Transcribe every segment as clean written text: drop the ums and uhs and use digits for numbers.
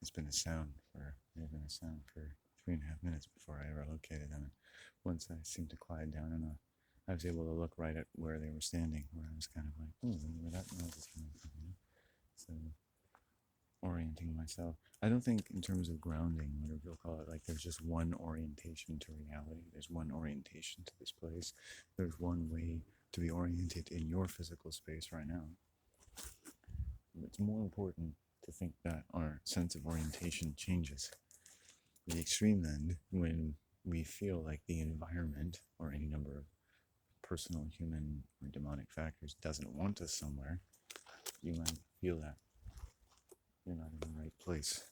It's been a sound for 3.5 minutes before I ever located them. And once I seemed to quiet down enough, I was able to look right at where they were standing, where I was kind of like, oh, where that noise is coming from, you know? So orienting myself. I don't think in terms of grounding, whatever you'll call it, like there's just one orientation to reality. There's one orientation to this place. There's one way to be oriented in your physical space right now. It's more important to think that our sense of orientation changes. The extreme end, when we feel like the environment or any number of personal, human, or demonic factors doesn't want us somewhere, you might feel that you're not in the right place.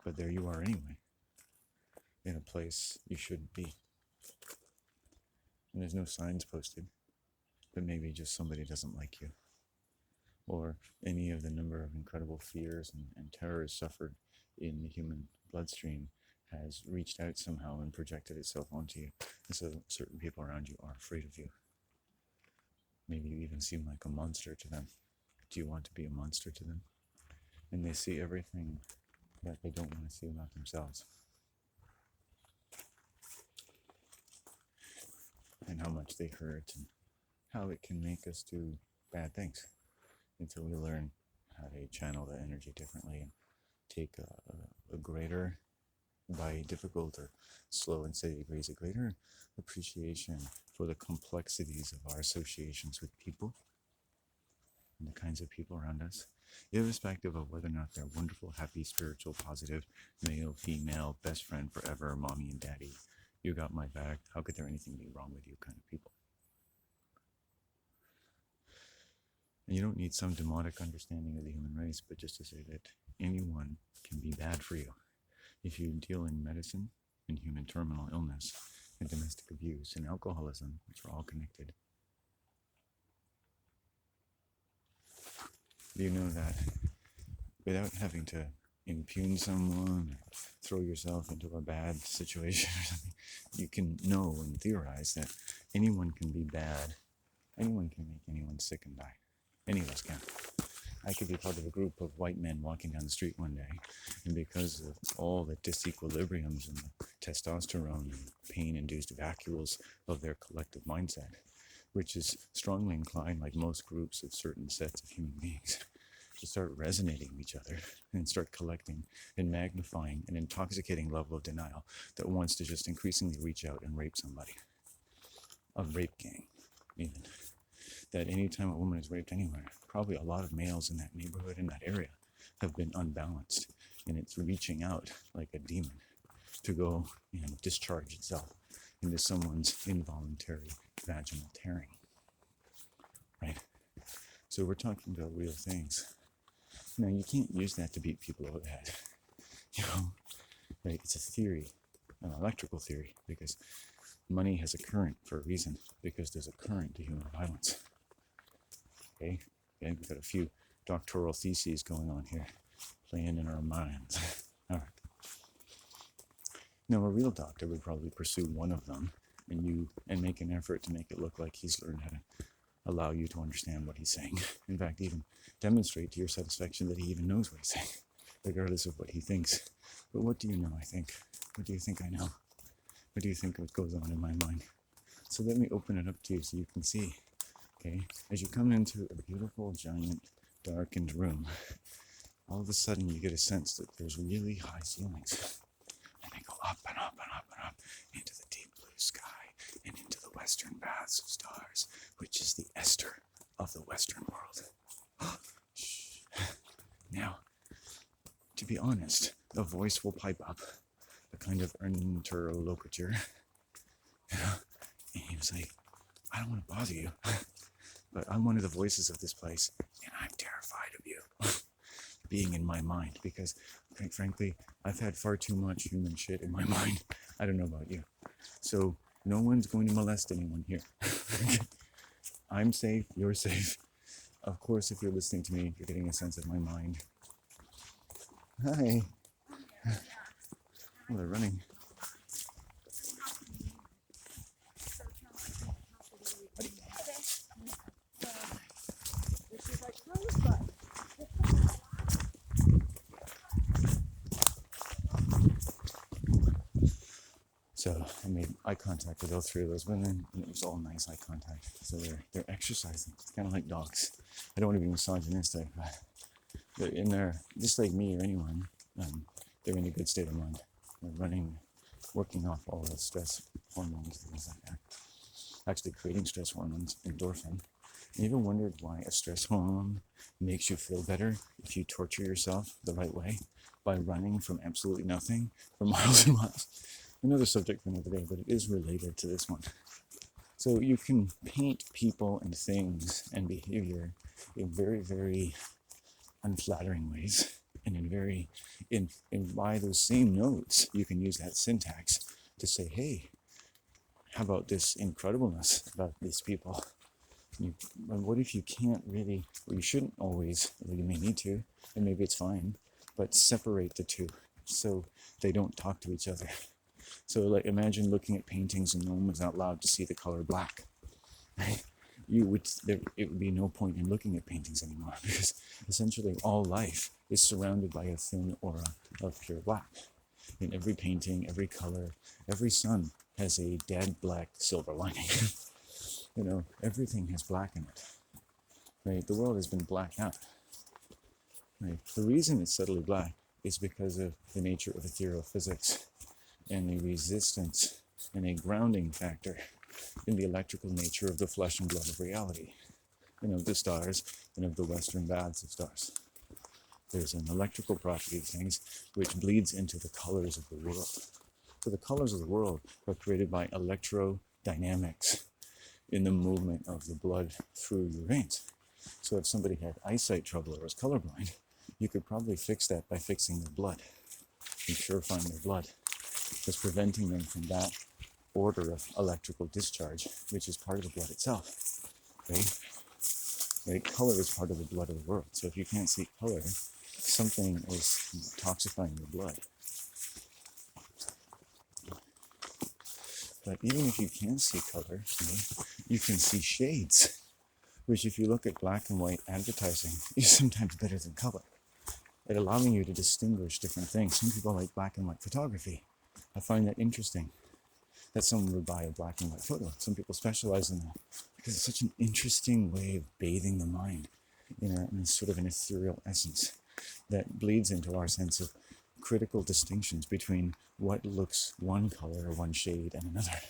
But there you are anyway, in a place you shouldn't be. And there's no signs posted, but maybe just somebody doesn't like you. Or any of the number of incredible fears and terrors suffered in the human bloodstream has reached out somehow and projected itself onto you. And so certain people around you are afraid of you. Maybe you even seem like a monster to them. Do you want to be a monster to them? And they see everything that they don't want to see about themselves. And how much they hurt and how it can make us do bad things until we learn how to channel the energy differently and take a greater, by difficult or slow and steady degrees, a greater appreciation for the complexities of our associations with people and the kinds of people around us, irrespective of whether or not they're wonderful, happy, spiritual, positive, male, female, best friend forever, mommy and daddy, you got my back, how could there anything be wrong with you kind of people. And you don't need some demonic understanding of the human race, but just to say that anyone can be bad for you. If you deal in medicine, in human terminal illness, and domestic abuse, and alcoholism, which are all connected, you know that without having to impugn someone or throw yourself into a bad situation or something, you can know and theorize that anyone can be bad. Anyone can make anyone sick and die. Any of us can. I could be part of a group of white men walking down the street one day, and because of all the disequilibriums and the testosterone and pain-induced vacuoles of their collective mindset, which is strongly inclined, like most groups of certain sets of human beings, to start resonating with each other and start collecting and magnifying an intoxicating level of denial that wants to just increasingly reach out and rape somebody. A rape gang, even. That anytime a woman is raped anywhere, probably a lot of males in that neighborhood, in that area, have been unbalanced, and it's reaching out like a demon to go and discharge itself into someone's involuntary vaginal tearing, right? So we're talking about real things. Now, you can't use that to beat people over the head, right? It's a theory, an electrical theory, because money has a current for a reason, because there's a current to human violence. Okay, we've got a few doctoral theses going on here, playing in our minds. All right. Now, a real doctor would probably pursue one of them, and make an effort to make it look like he's learned how to allow you to understand what he's saying. In fact, even demonstrate to your satisfaction that he even knows what he's saying, regardless of what he thinks. But what do you know, I think? What do you think I know? What do you think what goes on in my mind? So let me open it up to you so you can see. Okay, as you come into a beautiful, giant, darkened room, all of a sudden you get a sense that there's really high ceilings. And they go up and up and up and up into the deep blue sky and into the western baths of stars, which is the Esther of the Western world. Now, to be honest, a voice will pipe up, a kind of interlocutor. And he was like, I don't want to bother you, but I'm one of the voices of this place, and I'm terrified of you being in my mind, because, quite frankly, I've had far too much human shit in my mind. I don't know about you. So no one's going to molest anyone here. I'm safe, you're safe. Of course, if you're listening to me, you're getting a sense of my mind. Hi. Oh, they're running. So I made eye contact with all three of those women, and it was all nice eye contact. So they're exercising, it's kind of like dogs. I don't want to be misogynistic, but they're in there, just like me or anyone. They're in a good state of mind. They're running, working off all the stress hormones, things like that. Actually creating stress hormones, endorphin. You ever wondered why a stress hormone makes you feel better if you torture yourself the right way by running from absolutely nothing for miles and miles? Another subject for another day, but it is related to this one. So you can paint people and things and behavior in very, very unflattering ways, and in by those same notes, you can use that syntax to say, hey, how about this incredibleness about these people? And what if you can't really, or you shouldn't always, or you may need to, and maybe it's fine, but separate the two so they don't talk to each other. So like imagine looking at paintings and no one was not allowed to see the color black. Right? It would be no point in looking at paintings anymore, because essentially all life is surrounded by a thin aura of pure black. In every painting, every color, every sun has a dead black silver lining. Everything has black in it. Right? The world has been blacked out. Right? The reason it's subtly black is because of the nature of ethereal physics and the resistance and a grounding factor in the electrical nature of the flesh and blood of reality, of the stars and of the western baths of stars. There's an electrical property of things which bleeds into the colors of the world. So the colors of the world are created by electrodynamics in the movement of the blood through your veins. So if somebody had eyesight trouble or was colorblind, you could probably fix that by fixing their blood and purifying their blood. Just preventing them from that order of electrical discharge, which is part of the blood itself. Right? Color is part of the blood of the world. So if you can't see color, something is toxifying your blood. But even if you can see color, you can see shades, which if you look at black and white advertising, is sometimes better than color, at allowing you to distinguish different things. Some people like black and white photography. I find that interesting, that someone would buy a black and white photo. Some people specialize in that because it's such an interesting way of bathing the mind in sort of an ethereal essence that bleeds into our sense of critical distinctions between what looks one color or one shade and another,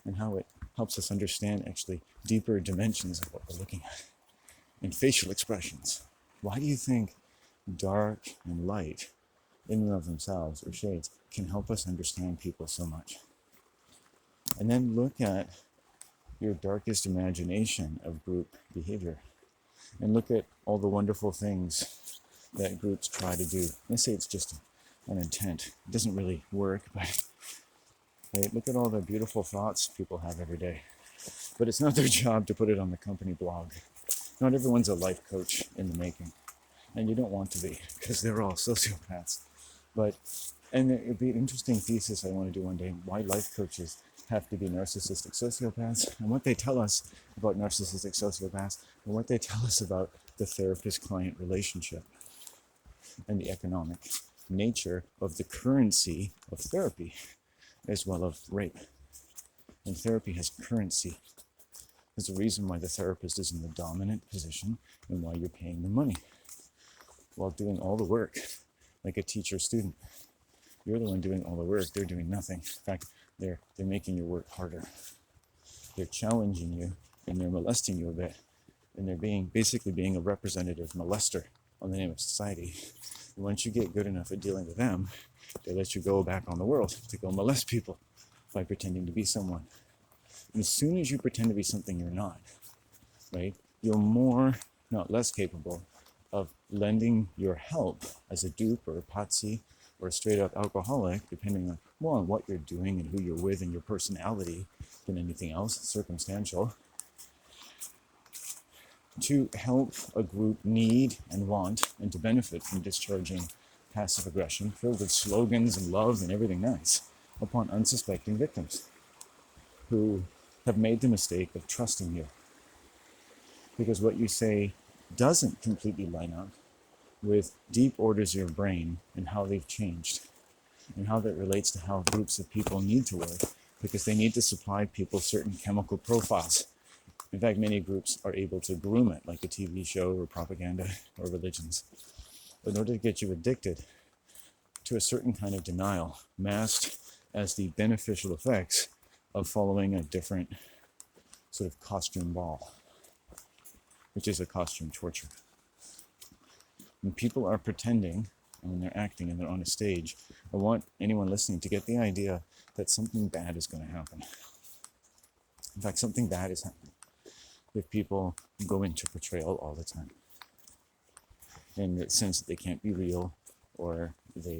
and how it helps us understand actually deeper dimensions of what we're looking at. And facial expressions. Why do you think dark and light in and of themselves, or shades, can help us understand people so much? And then look at your darkest imagination of group behavior, and look at all the wonderful things that groups try to do. Let's say it's just an intent. It doesn't really work, but right, look at all the beautiful thoughts people have every day. But it's not their job to put it on the company blog. Not everyone's a life coach in the making, and you don't want to be, because they're all sociopaths. And it would be an interesting thesis I want to do one day, why life coaches have to be narcissistic sociopaths, and what they tell us about narcissistic sociopaths, and what they tell us about the therapist-client relationship, and the economic nature of the currency of therapy, as well as rape. And therapy has currency. There's a reason why the therapist is in the dominant position and why you're paying them money while doing all the work, like a teacher-student. You're the one doing all the work. They're doing nothing. In fact, they're making your work harder. They're challenging you, and they're molesting you a bit. And they're basically being a representative molester on the name of society. And once you get good enough at dealing with them, they let you go back on the world to go molest people by pretending to be someone. And as soon as you pretend to be something you're not, right, you're more, not less capable of lending your help as a dupe or a patsy or a straight up alcoholic, depending on more on what you're doing and who you're with and your personality than anything else, circumstantial, to help a group need and want and to benefit from discharging passive aggression filled with slogans and love and everything nice upon unsuspecting victims who have made the mistake of trusting you. Because what you say doesn't completely line up with deep orders of your brain and how they've changed. and how that relates to how groups of people need to work, because they need to supply people certain chemical profiles. In fact, many groups are able to groom it, like a TV show or propaganda or religions, in order to get you addicted to a certain kind of denial, masked as the beneficial effects of following a different sort of costume ball, which is a costume torture. When people are pretending, and when they're acting and they're on a stage, I want anyone listening to get the idea that something bad is going to happen. In fact, something bad is happening if people go into portrayal all the time, in the sense that they can't be real, or they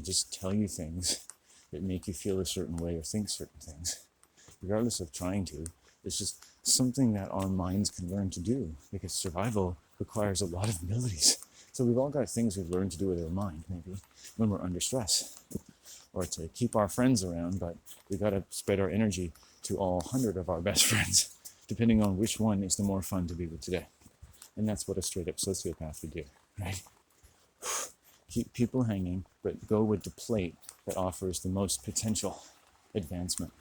just tell you things that make you feel a certain way or think certain things, regardless of trying to. It's just something that our minds can learn to do, because survival requires a lot of abilities. So we've all got things we've learned to do with our mind, maybe when we're under stress, or to keep our friends around, but we've got to spread our energy to all 100 of our best friends, depending on which one is the more fun to be with today. And that's what a straight up sociopath would do, right? Keep people hanging, but go with the plate that offers the most potential advancement.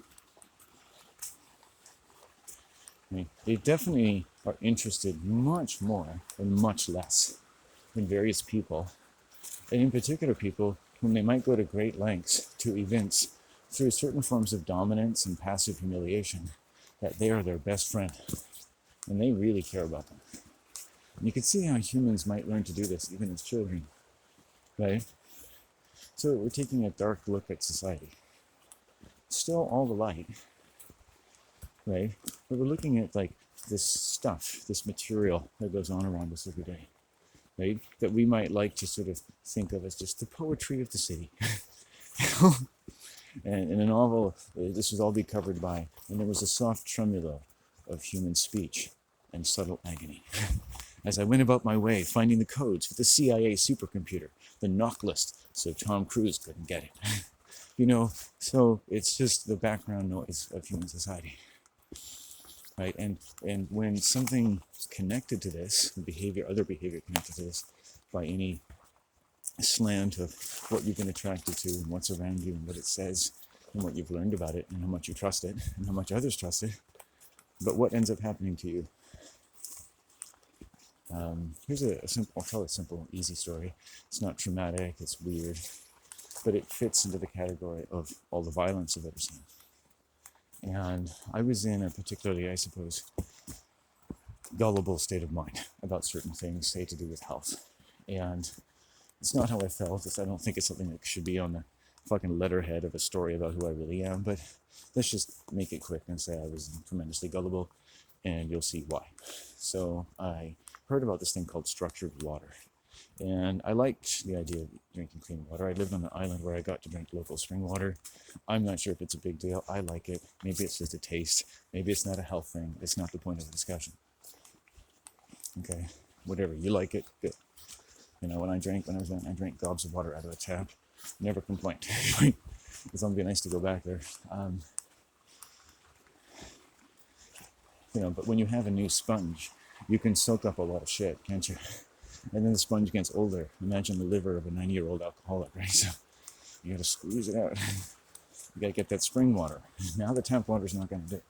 I mean, they definitely are interested much more and much less in various people, and in particular people whom they might go to great lengths to evince through certain forms of dominance and passive humiliation that they are their best friend, and they really care about them. And you can see how humans might learn to do this even as children, right? So we're taking a dark look at society. Still all the light, right? But we're looking at like this stuff, this material that goes on around us every day, right? That we might like to sort of think of as just the poetry of the city. And in a novel, this would all be covered by, and there was a soft tremolo of human speech and subtle agony. As I went about my way, finding the codes for the CIA supercomputer, the knock list, so Tom Cruise couldn't get it. You know, so it's just the background noise of human society, right? And when something connected to this, other behavior connected to this, by any slant of what you've been attracted to and what's around you and what it says and what you've learned about it and how much you trust it and how much others trust it, but what ends up happening to you? Here's a simple, I'll tell a simple, easy story. It's not traumatic, it's weird, but it fits into the category of all the violence I've ever seen. And I was in a particularly, I suppose, gullible state of mind about certain things, say to do with health. And it's not how I felt. I don't think it's something that should be on the fucking letterhead of a story about who I really am, but let's just make it quick and say I was tremendously gullible, and you'll see why. So I heard about this thing called structured water, and I liked the idea of drinking clean water. I lived on an island where I got to drink local spring water. I'm not sure if it's a big deal. I like it. Maybe it's just a taste. Maybe it's not a health thing. It's not the point of the discussion. Okay, whatever. You like it, good. You know, when I was young, I drank gobs of water out of a tap. Never complained. It's going to be nice to go back there. You know, but when you have a new sponge, you can soak up a lot of shit, can't you? And then the sponge gets older. Imagine the liver of a 90-year-old alcoholic, right? So you got to squeeze it out. You got to get that spring water. Now the tap water is not going to do.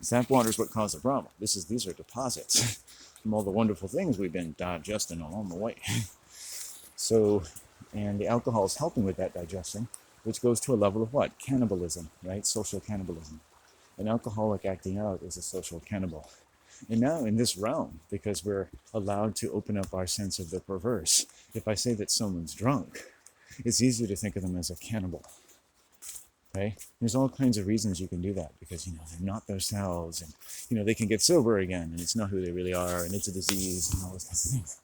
Tap water is what caused the problem. These are deposits from all the wonderful things we've been digesting along the way. So, and the alcohol is helping with that digestion, which goes to a level of what? Cannibalism, right? Social cannibalism. An alcoholic acting out is a social cannibal. And now in this realm, because we're allowed to open up our sense of the perverse, if I say that someone's drunk, it's easier to think of them as a cannibal. Okay? There's all kinds of reasons you can do that, because, you know, they're not themselves, and, you know, they can get sober again, and it's not who they really are, and it's a disease, and all those kinds of things.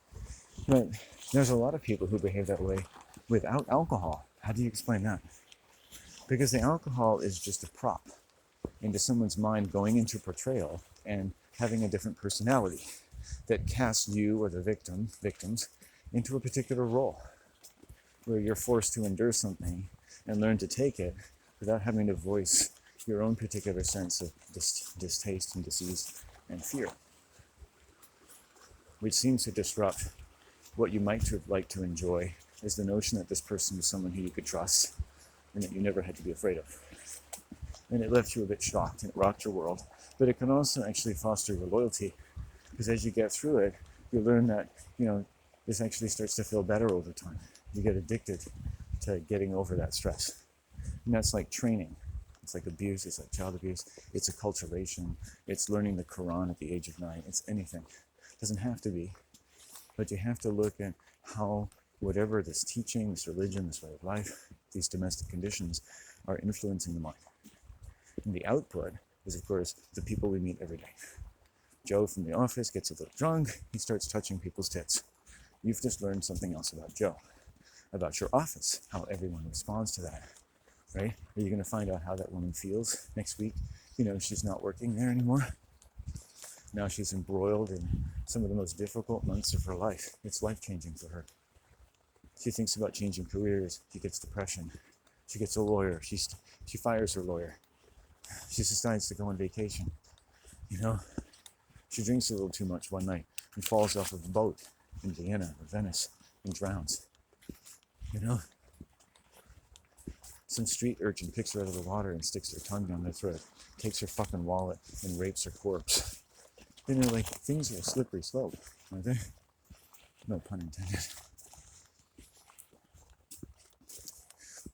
But there's a lot of people who behave that way without alcohol. How do you explain that? Because the alcohol is just a prop into someone's mind going into portrayal and having a different personality that casts you or the victims into a particular role where you're forced to endure something and learn to take it without having to voice your own particular sense of distaste and disease and fear, which seems to disrupt what you might have liked to enjoy is the notion that this person was someone who you could trust and that you never had to be afraid of. And it left you a bit shocked and it rocked your world. But it can also actually foster your loyalty, because as you get through it, you learn that, this actually starts to feel better over time. You get addicted to getting over that stress. And that's like training. It's like abuse, it's like child abuse, it's acculturation, it's learning the Quran at the age of 9, it's anything. It doesn't have to be, but you have to look at how whatever this teaching, this religion, this way of life, these domestic conditions are influencing the mind. And the output is, of course, the people we meet every day. Joe from the office gets a little drunk, he starts touching people's tits. You've just learned something else about Joe, about your office, how everyone responds to that, right? Are you going to find out how that woman feels next week? She's not working there anymore. Now she's embroiled in some of the most difficult months of her life. It's life-changing for her. She thinks about changing careers. She gets depression. She gets a lawyer. She fires her lawyer. She decides to go on vacation. She drinks a little too much one night and falls off of a boat in Vienna or Venice and drowns. Some street urchin picks her out of the water and sticks their tongue down their throat, takes her fucking wallet and rapes her corpse. Things are a slippery slope, aren't they? No pun intended.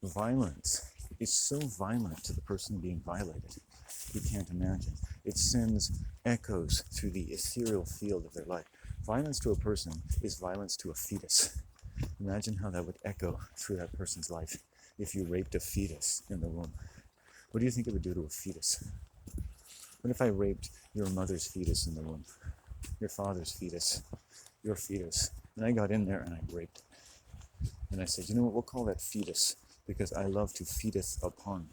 Violence is so violent to the person being violated, you can't imagine. It sends echoes through the ethereal field of their life. Violence to a person is violence to a fetus. Imagine how that would echo through that person's life if you raped a fetus in the womb. What do you think it would do to a fetus? What if I raped your mother's fetus in the womb? Your father's fetus, your fetus. And I got in there and I raped it. And I said, you know what, we'll call that fetus, because I love to fetus upon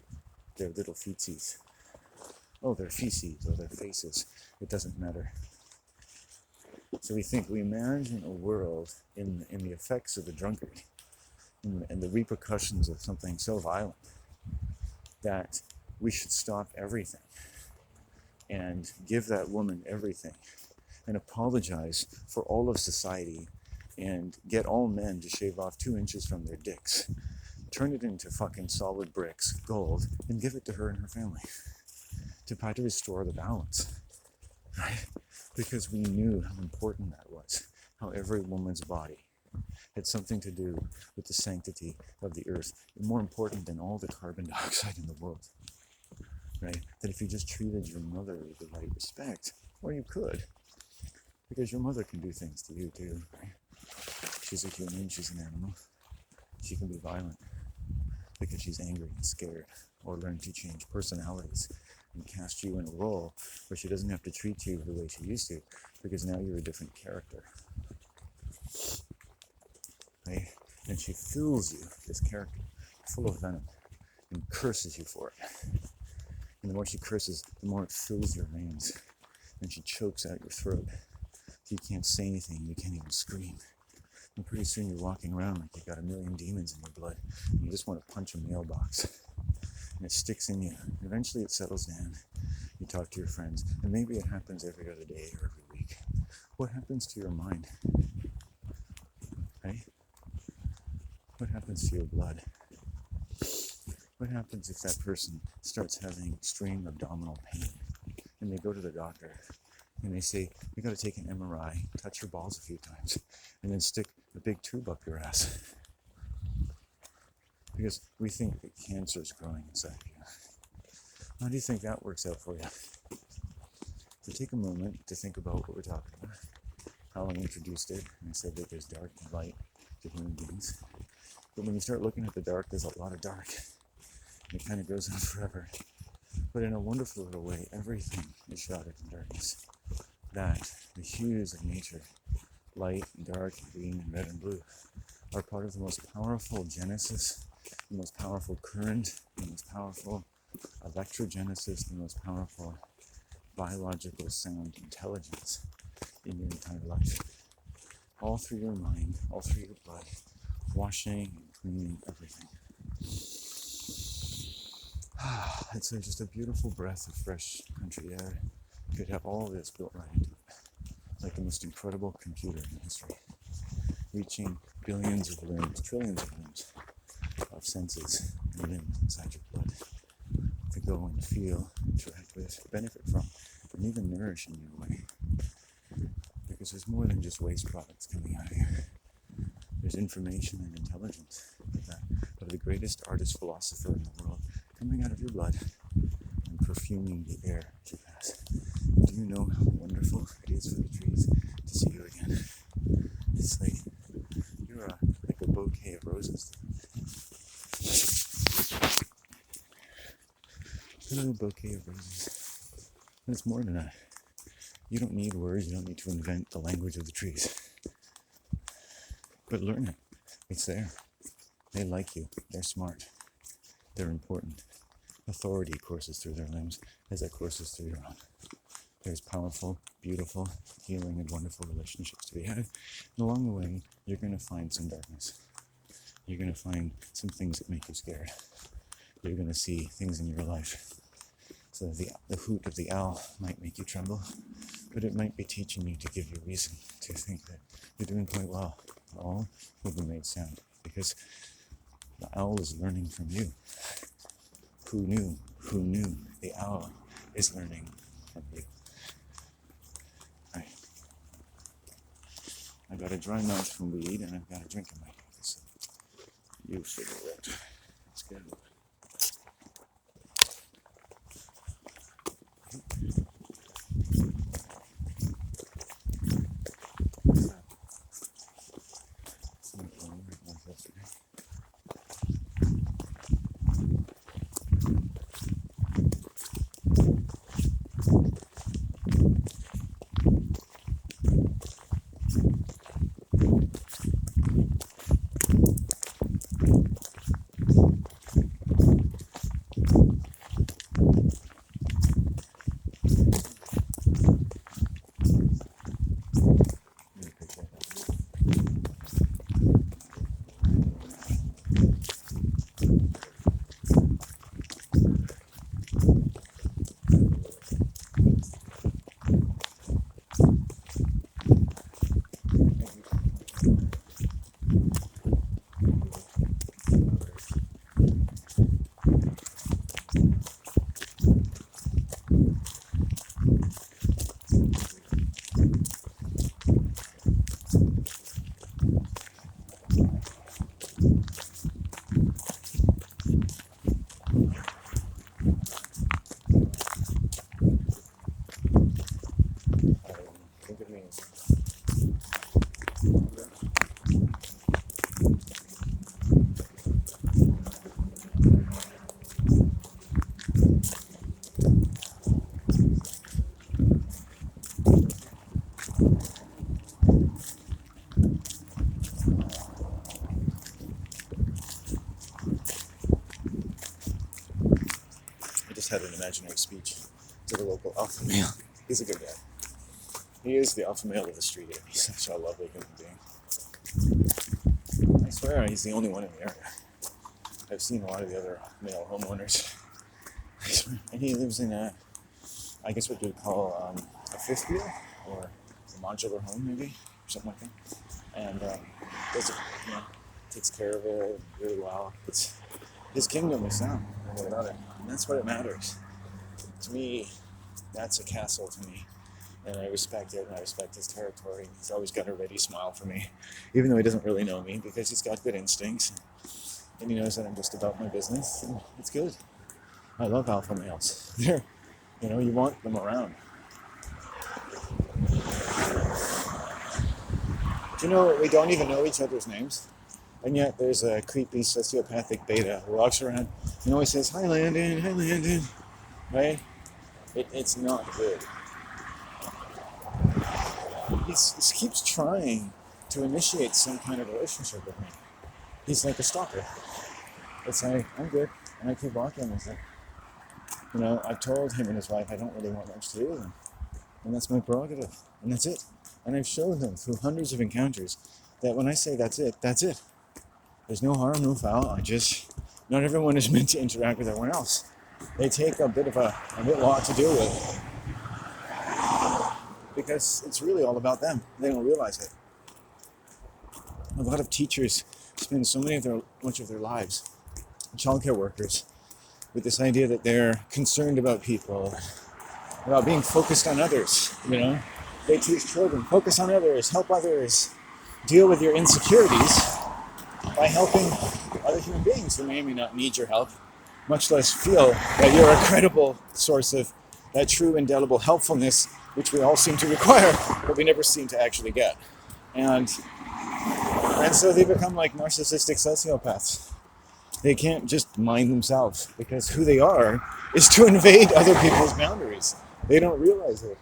their little feetsies. Oh, their feces or their faces. It doesn't matter. So we imagine a world in the effects of the drunkard and the repercussions of something so violent that we should stop everything and give that woman everything and apologize for all of society and get all men to shave off 2 inches from their dicks, turn it into fucking solid bricks, gold, and give it to her and her family to try to restore the balance, right? Because we knew how important that was, how every woman's body had something to do with the sanctity of the earth, and more important than all the carbon dioxide in the world, right? That if you just treated your mother with the right respect, or you could, because your mother can do things to you too, right? She's a human, she's an animal. She can be violent because she's angry and scared, or learn to change personalities and cast you in a role where she doesn't have to treat you the way she used to, because now you're a different character. Right? And she fills you, this character, full of venom, and curses you for it. And the more she curses, the more it fills your veins. And she chokes out your throat. So you can't say anything, you can't even scream. And pretty soon you're walking around like you've got a million demons in your blood. And you just want to punch a mailbox. And it sticks in you. And eventually it settles down. You talk to your friends. And maybe it happens every other day or every week. What happens to your mind? Right? What happens to your blood? What happens if that person starts having extreme abdominal pain and they go to the doctor and they say, you got to take an MRI, touch your balls a few times, and then stick a big tube up your ass? Because we think that cancer is growing inside of you. How do you think that works out for you? So take a moment to think about what we're talking about, how I introduced it, and I said that there's dark and light to human beings. But when you start looking at the dark, there's a lot of dark. It kind of goes on forever. But in a wonderful little way, everything is shrouded in darkness. That, the hues of nature, light and dark and green and red and blue, are part of the most powerful genesis, the most powerful current, the most powerful electrogenesis, the most powerful biological sound intelligence in your entire life. All through your mind, all through your blood, washing and cleaning everything. It's just a beautiful breath of fresh country air. You could have all this built right into it. Like the most incredible computer in history. Reaching billions of limbs, trillions of limbs, of senses and limbs inside your blood to go and feel, interact with, benefit from, and even nourish in your way. Because there's more than just waste products coming out of you. There's information and intelligence of the greatest artist philosopher in the world coming out of your blood and perfuming the air as you pass. And do you know how wonderful it is for the trees to see you again? It's like you're like a bouquet of roses. A little bouquet of roses. And it's more than that. You don't need words, you don't need to invent the language of the trees. But learn it. It's there. They like you. They're smart. They're important. Authority courses through their limbs as it courses through your own. There's powerful, beautiful, healing, and wonderful relationships to be had. And along the way, you're going to find some darkness. You're going to find some things that make you scared. You're going to see things in your life. So the hoot of the owl might make you tremble, but it might be teaching you to give you reason to think that you're doing quite well. All will be made sound because the owl is learning from you. Who knew? Who knew? The owl is learning from you. Right. I got a dry mouth from weed and I've got a drink in my coffee, so you figure it out. Let's go. Had an imaginary speech to the local alpha male. He's a good guy. He is the alpha male of the street. He's such a lovely human being. I swear he's the only one in the area. I've seen a lot of the other male homeowners. I swear. And he lives in I guess what you would call a fifth wheel or a modular home maybe, or something like that. And does it, takes care of it really well. His kingdom is sound, without it. And that's what it matters. To me, that's a castle to me. And I respect it, and I respect his territory. He's always got a ready smile for me, even though he doesn't really know me, because he's got good instincts. And he knows that I'm just about my business, and it's good. I love alpha males. They're, you want them around. Do you know, we don't even know each other's names? And yet there's a creepy sociopathic beta who walks around and always says, "Hi Landon, hi Landon," right? It's not good. He keeps trying to initiate some kind of relationship with me. He's like a stalker. It's like, I'm good. And I keep walking. It's like, I've told him and his wife I don't really want much to do with them. And that's my prerogative. And that's it. And I've shown them through hundreds of encounters that when I say that's it, that's it. There's no harm, no foul. Not everyone is meant to interact with everyone else. They take a bit lot to deal with. Because it's really all about them. They don't realize it. A lot of teachers spend much of their lives, childcare workers, with this idea that they're concerned about people, about being focused on others, you know? They teach children, focus on others, help others, deal with your insecurities by helping other human beings who may or may not need your help, much less feel that you're a credible source of that true indelible helpfulness, which we all seem to require, but we never seem to actually get. And so they become like narcissistic sociopaths. They can't just mind themselves, because who they are is to invade other people's boundaries. They don't realize it.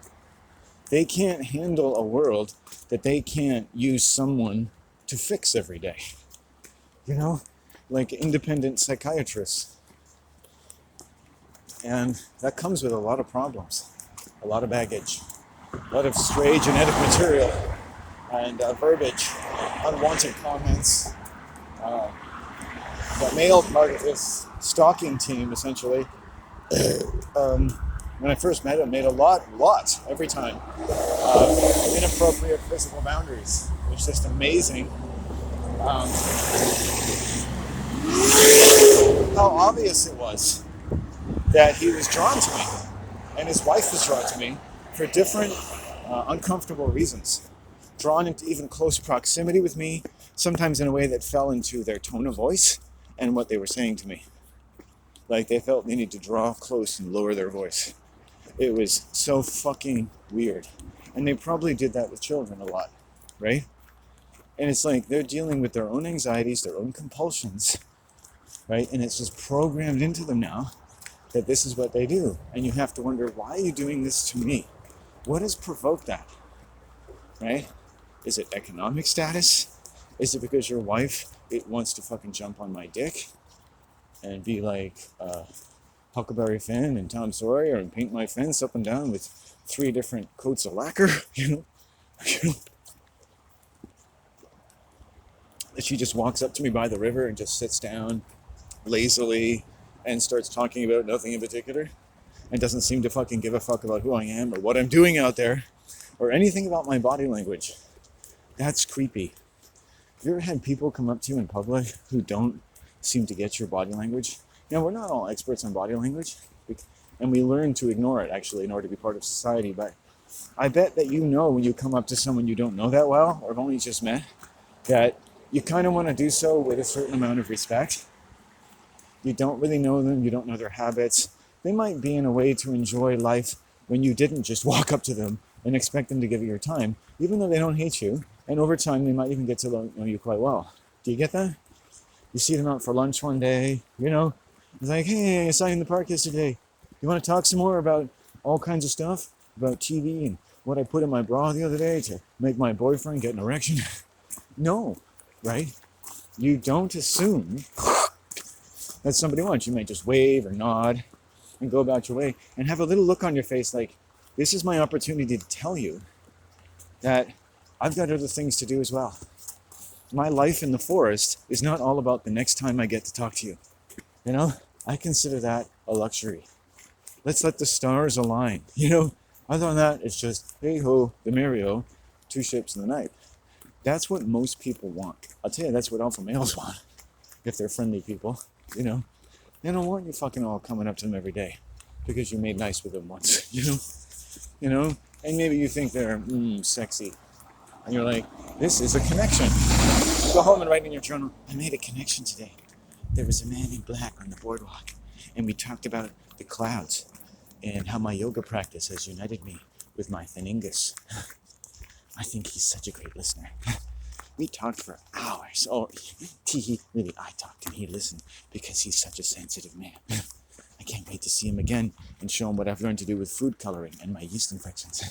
They can't handle a world that they can't use someone to fix every day. You know, like independent psychiatrists. And that comes with a lot of problems, a lot of baggage, a lot of stray genetic material, and verbiage, unwanted comments. The male part of this stalking team, essentially, when I first met him, made a lot, every time, inappropriate physical boundaries. It was just amazing how obvious it was that he was drawn to me, and his wife was drawn to me for different uncomfortable reasons. Drawn into even close proximity with me, sometimes in a way that fell into their tone of voice and what they were saying to me. Like they felt they needed to draw close and lower their voice. It was so fucking weird. And they probably did that with children a lot, right? And it's like they're dealing with their own anxieties, their own compulsions, right? And it's just programmed into them now that this is what they do. And you have to wonder, why are you doing this to me? What has provoked that, right? Is it economic status? Is it because your wife wants to fucking jump on my dick and be like Huckleberry Finn and Tom Sawyer and paint my fence up and down with 3 different coats of lacquer, you know? She just walks up to me by the river and just sits down lazily and starts talking about nothing in particular and doesn't seem to fucking give a fuck about who I am or what I'm doing out there or anything about my body language. That's creepy. Have you ever had people come up to you in public who don't seem to get your body language? You know, we're not all experts on body language, and we learn to ignore it, actually, in order to be part of society. But I bet that you know when you come up to someone you don't know that well, or have only just met, that you kind of want to do so with a certain amount of respect. You don't really know them, you don't know their habits. They might be in a way to enjoy life when you didn't just walk up to them and expect them to give you your time, even though they don't hate you. And over time, they might even get to know you quite well. Do you get that? You see them out for lunch one day, you know, it's like, hey, I saw you in the park yesterday. You want to talk some more about all kinds of stuff? About TV and what I put in my bra the other day to make my boyfriend get an erection? No, right? You don't assume that somebody wants. You might just wave or nod and go about your way and have a little look on your face like, this is my opportunity to tell you that I've got other things to do as well. My life in the forest is not all about the next time I get to talk to you. You know, I consider that a luxury. Let's let the stars align. You know, other than that, it's just, hey ho, the Mario, 2 ships in the night. That's what most people want. I'll tell you, that's what alpha males want. If they're friendly people, you know. They don't want you fucking all coming up to them every day because you made nice with them once, you know. You know, and maybe you think they're sexy. And you're like, this is a connection. You go home and write in your journal, I made a connection today. There was a man in black on the boardwalk, and we talked about the clouds and how my yoga practice has united me with my Thaningus. I think he's such a great listener. We talked for hours. Oh, really, I talked and he listened because he's such a sensitive man. I can't wait to see him again and show him what I've learned to do with food coloring and my yeast infections.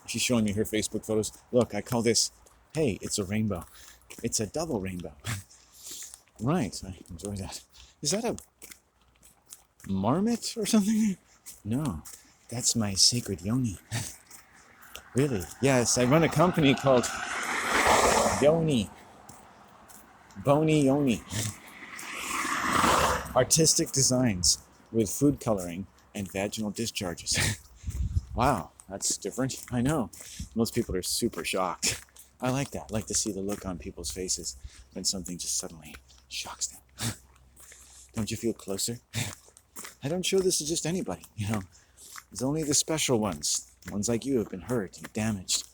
She's showing me her Facebook photos. Look, I call this, hey, it's a rainbow. It's a double rainbow. Right, I enjoy that. Is that a marmot or something? No, that's my sacred yoni. Really? Yes, I run a company called Yoni. Bony Yoni. Artistic designs with food coloring and vaginal discharges. Wow, that's different. I know. Most people are super shocked. I like that. I like to see the look on people's faces when something just suddenly shocks them. Don't you feel closer? I don't show this to just anybody, It's only the special ones like you have been hurt and damaged.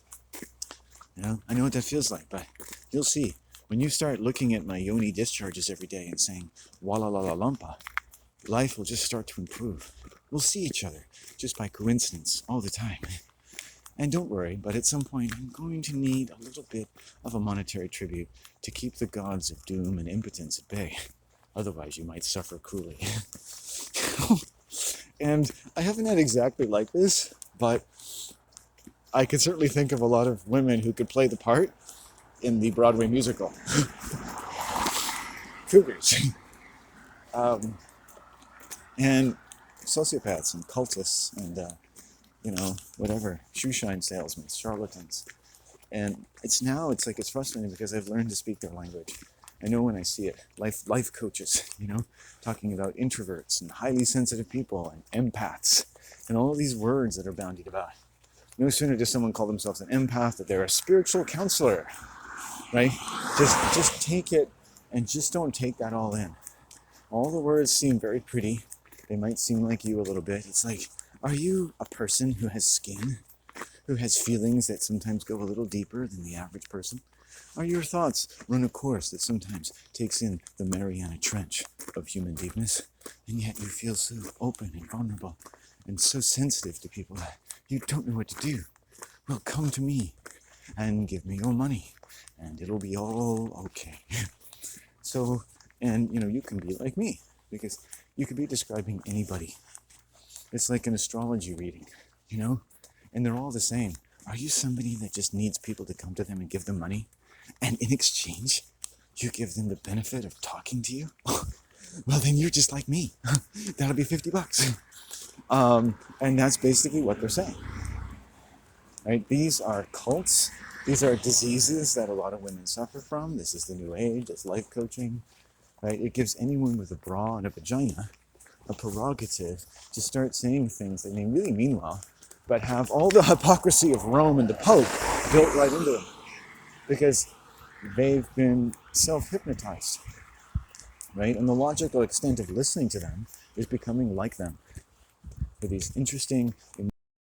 I know what that feels like, but you'll see. When you start looking at my yoni discharges every day and saying, wala la la lumpa, life will just start to improve. We'll see each other just by coincidence all the time. And don't worry, but at some point I'm going to need a little bit of a monetary tribute to keep the gods of doom and impotence at bay. Otherwise you might suffer cruelly. And I haven't had exactly like this, but I could certainly think of a lot of women who could play the part in the Broadway musical. Cougars. And sociopaths and cultists and, whatever, shoe shine salesmen, charlatans. And it's frustrating because I've learned to speak their language. I know when I see it. Life coaches, talking about introverts and highly sensitive people and empaths and all of these words that are bandied about. No sooner does someone call themselves an empath that they're a spiritual counselor, right? Just take it and just don't take that all in. All the words seem very pretty. They might seem like you a little bit. It's like, are you a person who has skin? Who has feelings that sometimes go a little deeper than the average person? Are your thoughts run a course that sometimes takes in the Mariana Trench of human deepness? And yet you feel so open and vulnerable and so sensitive to people that you don't know what to do. Well, come to me and give me your money and it'll be all okay. So, and you can be like me because you could be describing anybody. It's like an astrology reading, and they're all the same. Are you somebody that just needs people to come to them and give them money? And in exchange, you give them the benefit of talking to you? Well, then you're just like me. That'll be $50. And that's basically what they're saying. Right? These are cults. These are diseases that a lot of women suffer from. This is the new age. It's life coaching. Right? It gives anyone with a bra and a vagina a prerogative to start saying things that may really mean well, but have all the hypocrisy of Rome and the Pope built right into them. Because they've been self-hypnotized. Right? And the logical extent of listening to them is becoming like them. For these interesting